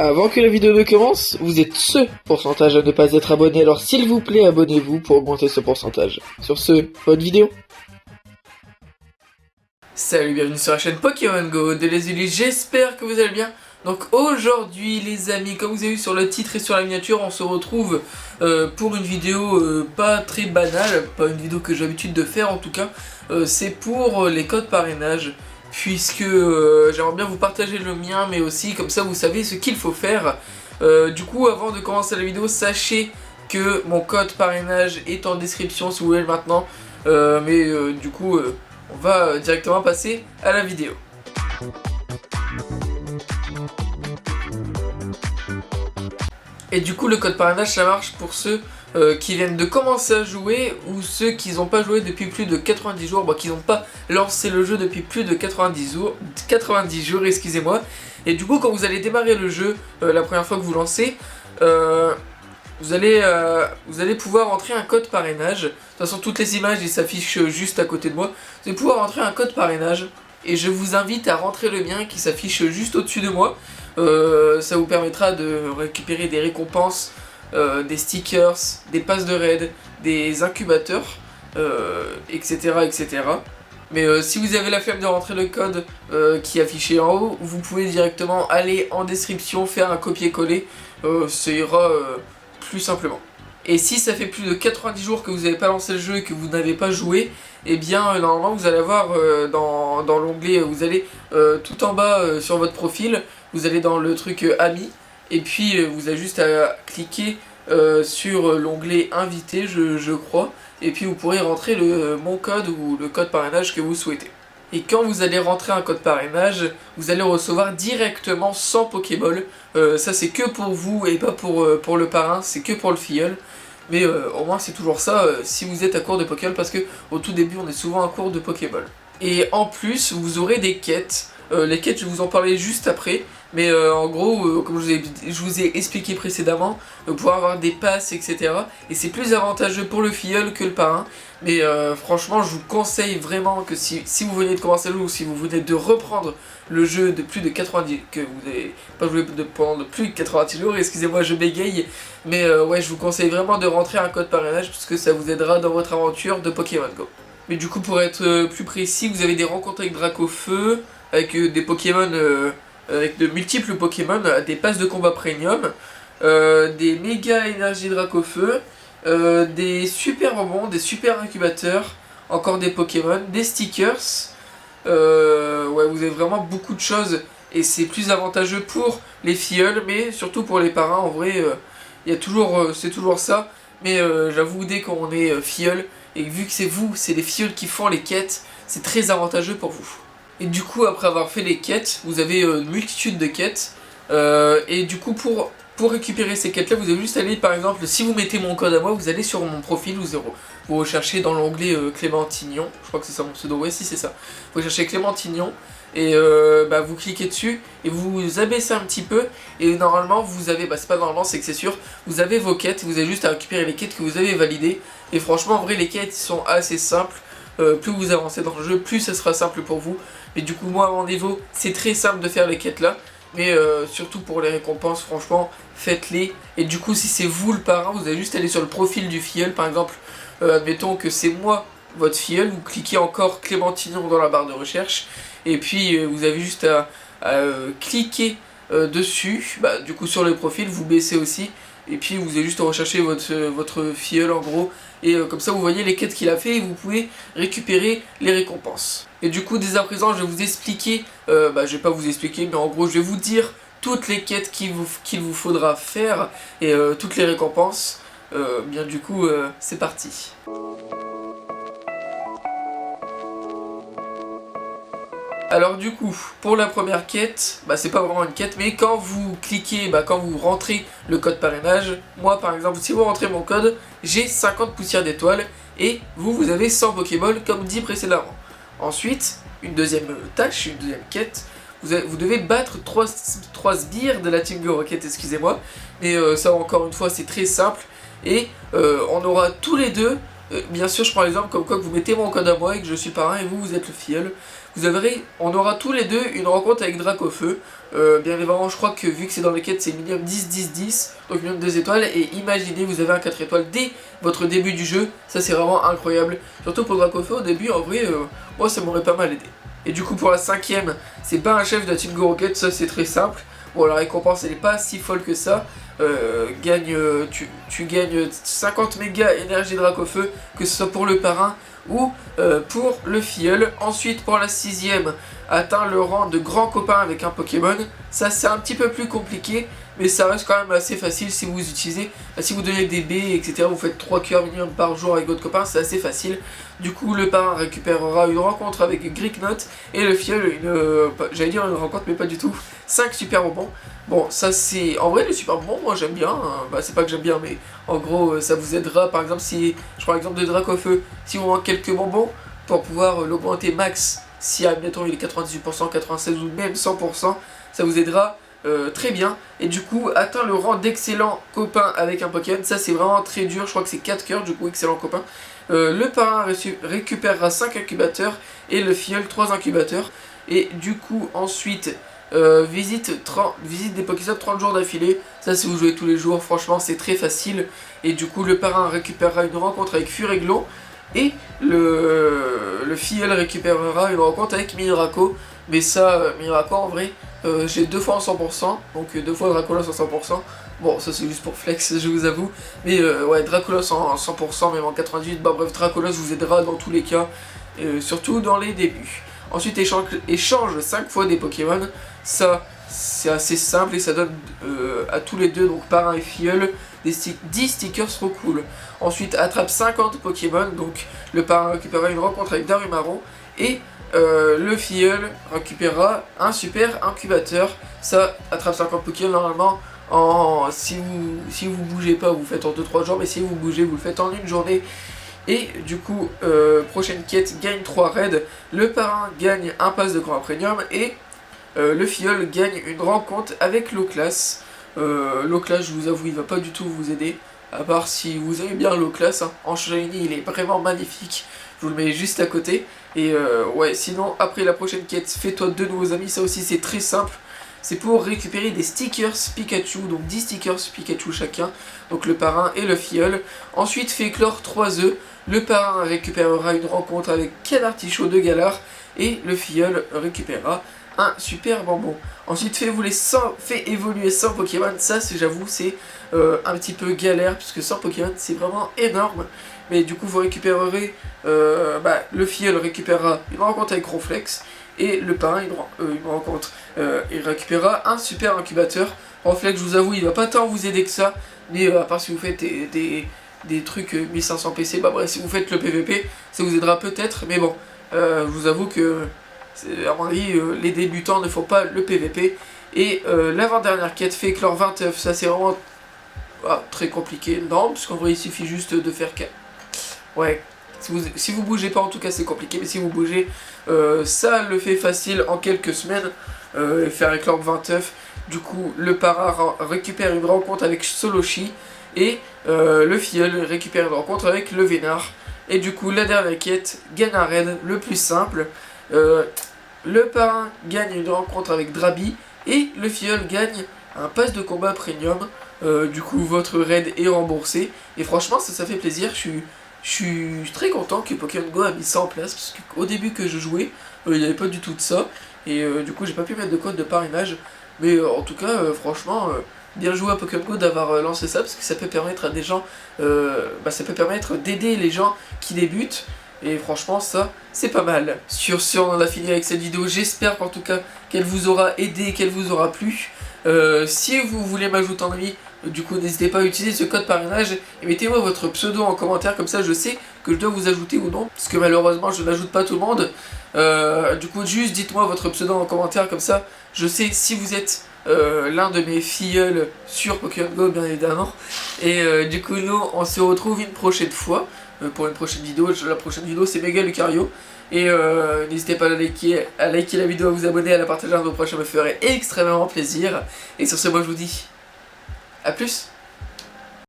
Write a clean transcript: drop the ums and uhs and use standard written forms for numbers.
Avant que la vidéo ne commence, vous êtes ce pourcentage à ne pas être abonné, alors s'il vous plaît abonnez-vous pour augmenter ce pourcentage. Sur ce, bonne vidéo. Salut, bienvenue sur la chaîne Pokémon Go de les Ulis, j'espère que vous allez bien. Donc aujourd'hui les amis, comme vous avez vu sur le titre et sur la miniature, on se retrouve pour une vidéo pas très banale, pas une vidéo que j'ai l'habitude de faire en tout cas. C'est pour les codes parrainage, puisque j'aimerais bien vous partager le mien, mais aussi comme ça vous savez ce qu'il faut faire. Du coup, avant de commencer la vidéo, sachez que mon code parrainage est en description si vous voulez maintenant, du coup on va directement passer à la vidéo. Et du coup le code parrainage ça marche pour ceux qui viennent de commencer à jouer ou ceux qui n'ont pas joué depuis plus de 90 jours, qui n'ont pas lancé le jeu depuis plus de 90 jours, excusez-moi. Et du coup quand vous allez démarrer le jeu, la première fois que vous lancez, vous allez pouvoir entrer un code parrainage. De toute façon toutes les images ils s'affichent juste à côté de moi. Vous allez pouvoir entrer un code parrainage et je vous invite à rentrer le mien qui s'affiche juste au-dessus de moi. Ça vous permettra de récupérer des récompenses, des stickers, des passes de raid, des incubateurs, etc. Mais si vous avez la flemme de rentrer le code qui est affiché en haut, vous pouvez directement aller en description, faire un copier-coller, ça ira plus simplement. Et si ça fait plus de 90 jours que vous n'avez pas lancé le jeu et que vous n'avez pas joué, et bien normalement vous allez avoir dans l'onglet, vous allez tout en bas sur votre profil, vous allez dans le truc Amis, et puis vous avez juste à cliquer sur l'onglet Invité, je crois, et puis vous pourrez rentrer mon code ou le code parrainage que vous souhaitez. Et quand vous allez rentrer un code parrainage, vous allez recevoir directement 100 Pokéball. Ça c'est que pour vous et pas pour le parrain, c'est que pour le filleul. Mais au moins c'est toujours ça si vous êtes à court de Pokéball, parce que au tout début on est souvent à court de Pokéball. Et en plus vous aurez des quêtes. Les quêtes je vais vous en parler juste après. Mais en gros, comme je vous ai expliqué précédemment, pouvoir avoir des passes, etc. Et c'est plus avantageux pour le filleul que le parrain. Mais franchement, je vous conseille vraiment que si vous venez de commencer le jeu ou si vous venez de reprendre le jeu de plus de 90, que vous n'avez pas joué pendant plus de 90 jours, excusez-moi, je bégaye. Mais ouais, je vous conseille vraiment de rentrer un code parrainage parce que ça vous aidera dans votre aventure de Pokémon Go. Mais du coup, pour être plus précis, vous avez des rencontres avec Dracofeu, avec des Pokémon... avec de multiples Pokémon, des passes de combat premium, des méga énergie Dracofeu, des super rebonds, des super incubateurs, encore des Pokémon, des stickers. Ouais, vous avez vraiment beaucoup de choses et c'est plus avantageux pour les filleuls, mais surtout pour les parrains. En vrai, c'est toujours ça. Mais j'avoue, dès qu'on est filleul et vu que c'est les filleuls qui font les quêtes, c'est très avantageux pour vous. Et du coup, après avoir fait les quêtes, vous avez une multitude de quêtes. Et du coup, pour récupérer ces quêtes-là, vous avez juste à aller, par exemple, si vous mettez mon code à moi, vous allez sur mon profil, vous recherchez dans l'onglet Clémentignon. Je crois que c'est ça mon pseudo, ouais, si c'est ça. Vous recherchez Clémentignon et vous cliquez dessus et vous abaissez un petit peu. Et normalement, vous avez, c'est pas normalement, c'est que c'est sûr, vous avez vos quêtes. Vous avez juste à récupérer les quêtes que vous avez validées. Et franchement, en vrai, les quêtes sont assez simples. Plus vous avancez dans le jeu, plus ça sera simple pour vous. Mais du coup, moi à mon niveau, c'est très simple de faire les quêtes là. Mais surtout pour les récompenses, franchement, faites-les. Et du coup, si c'est vous le parrain, vous allez juste aller sur le profil du filleul. Par exemple, admettons que c'est moi, votre filleul. Vous cliquez encore Clémentignon dans la barre de recherche. Et puis, vous avez juste à cliquer dessus. Du coup, sur le profil, vous baissez aussi. Et puis vous avez juste à rechercher votre filleul en gros. Et comme ça vous voyez les quêtes qu'il a fait et vous pouvez récupérer les récompenses. Et du coup dès à présent je vais vous expliquer, je vais pas vous expliquer mais en gros je vais vous dire toutes les quêtes qu'il vous faudra faire et toutes les récompenses. Bien du coup c'est parti. Alors du coup, pour la première quête, c'est pas vraiment une quête, mais quand vous cliquez, quand vous rentrez le code parrainage, moi par exemple, si vous rentrez mon code, j'ai 50 poussières d'étoiles, et vous avez 100 Pokéball comme dit précédemment. Ensuite, une deuxième tâche, une deuxième quête, vous devez battre 3 sbires de la Team Go Rocket, excusez-moi, mais ça encore une fois c'est très simple, et on aura tous les deux Bien sûr, je prends l'exemple comme quoi que vous mettez mon code à moi et que je suis parrain et vous êtes le filleul. Vous verrez, on aura tous les deux une rencontre avec Dracofeu. Bien évidemment, je crois que vu que c'est dans les quêtes, c'est minimum 10-10-10, donc minimum 2 étoiles. Et imaginez, vous avez un 4 étoiles dès votre début du jeu, ça c'est vraiment incroyable. Surtout pour Dracofeu, au début, en vrai, moi ça m'aurait pas mal aidé. Et du coup, pour la 5ème, c'est pas un chef de la team Go Rocket, ça c'est très simple. Bon, la récompense elle est pas si folle que ça. Tu gagnes 50 mégas énergie Dracofeu, que ce soit pour le parrain ou pour le filleul. Ensuite, pour la 6ème, atteint le rang de grand copain avec un Pokémon. Ça c'est un petit peu plus compliqué, mais ça reste quand même assez facile si vous utilisez, si vous donnez des baies, etc. Vous faites 3 cœurs minimum par jour avec votre copain, c'est assez facile. Du coup, le parrain récupérera une rencontre avec Greeknot et le filleul, j'allais dire une rencontre, mais pas du tout, 5 super bonbons. Bon, ça c'est... En vrai, les super bonbons, moi j'aime bien. Hein. Bah, c'est pas que j'aime bien, mais en gros, ça vous aidera. Par exemple, si... Je prends l'exemple de Dracofeu. Si vous manque quelques bonbons, pour pouvoir l'augmenter max, si, admettons, il est 98%, 96% ou même 100%, ça vous aidera très bien. Et du coup, atteint le rang d'excellent copain avec un Pokémon. Ça, c'est vraiment très dur. Je crois que c'est 4 cœurs, du coup, excellent copain. Le parrain récupérera 5 incubateurs et le filleul 3 incubateurs. Et du coup, ensuite... visite des Pokéstops 30 jours d'affilée. Ça, si vous jouez tous les jours, franchement, c'est très facile. Et du coup, le parrain récupérera une rencontre avec Furéglon. Et le filleul récupérera une rencontre avec Miraco. Mais ça, Miraco, en vrai, j'ai 2 fois en 100%. Donc 2 fois Dracolos en 100%. Bon, ça c'est juste pour flex, je vous avoue. Mais ouais, Dracolos en 100%, même en 98%. Bah bref, Dracolos vous aidera dans tous les cas. Surtout dans les débuts. Ensuite, échange 5 fois des Pokémon. Ça, c'est assez simple et ça donne à tous les deux, donc parrain et filleul, 10 stickers trop cool. Ensuite, attrape 50 Pokémon. Donc, le parrain récupérera une rencontre avec Darumaron. Et le filleul récupérera un super incubateur. Ça, attrape 50 Pokémon normalement. Si vous bougez pas, vous le faites en 2-3 jours. Mais si vous bougez, vous le faites en une journée. Et du coup, prochaine quête, gagne 3 raids. Le parrain gagne un pass de grand premium. Et le filleul gagne une rencontre avec Loclas. Loclas, je vous avoue, il va pas du tout vous aider. À part si vous aimez bien Loclas. Hein. En shiny, il est vraiment magnifique. Je vous le mets juste à côté. Et ouais, sinon, après la prochaine quête, fais-toi 2 nouveaux amis. Ça aussi, c'est très simple. C'est pour récupérer des stickers Pikachu, donc 10 stickers Pikachu chacun, donc le parrain et le filleul. Ensuite, fait éclore 3 œufs. Le parrain récupérera une rencontre avec Canartichaud de Galar et le filleul récupérera un super bonbon. Ensuite, fait évoluer 100 Pokémon. Ça, j'avoue, c'est un petit peu galère puisque 100 Pokémon, c'est vraiment énorme. Mais du coup, vous récupérerez, le filleul récupérera une rencontre avec Ronflex. Et le parrain, une rencontre, il récupérera un super incubateur. Ronflex, je vous avoue, il va pas tant vous aider que ça. Mais à part si vous faites des trucs 1500 PC, bah bref, si vous faites le PVP, ça vous aidera peut-être. Mais bon, je vous avoue que, à mon avis, les débutants ne font pas le PVP. Et l'avant-dernière quête fait éclore 20 œufs. Ça, c'est vraiment très compliqué. Non, parce qu'en vrai, il suffit juste de faire... Ouais. Si vous bougez pas, en tout cas c'est compliqué, mais si vous bougez, ça le fait facile en quelques semaines, faire éclore 20 œufs. Du coup, le parrain récupère une rencontre avec Soloshi, et le filleul récupère une rencontre avec le Vénard. Et du coup, la dernière quête gagne un raid, le plus simple. Le parrain gagne une rencontre avec Drabi, et le filleul gagne un pass de combat premium. Du coup, votre raid est remboursé, et franchement, ça fait plaisir. Je suis très content que Pokémon Go a mis ça en place, parce qu'au début que je jouais, il n'y avait pas du tout de ça, et du coup j'ai pas pu mettre de code de parrainage, mais en tout cas, franchement, bien joué à Pokémon Go d'avoir lancé ça, parce que ça peut permettre à des gens, ça peut permettre d'aider les gens qui débutent, et franchement ça, c'est pas mal. Sur ce, on en a fini avec cette vidéo, j'espère qu'en tout cas, qu'elle vous aura aidé, qu'elle vous aura plu. Si vous voulez m'ajouter en ami, du coup n'hésitez pas à utiliser ce code parrainage et mettez-moi votre pseudo en commentaire, comme ça je sais que je dois vous ajouter ou non, parce que malheureusement je n'ajoute pas tout le monde. Du coup juste dites-moi votre pseudo en commentaire, comme ça je sais si vous êtes l'un de mes filleuls sur Pokémon Go, bien évidemment. Et du coup nous on se retrouve une prochaine fois pour une prochaine vidéo. La prochaine vidéo c'est Méga Lucario. Et n'hésitez pas à liker la vidéo, à vous abonner, à la partager à vos proches, ça me ferait extrêmement plaisir. Et sur ce, moi je vous dis à plus.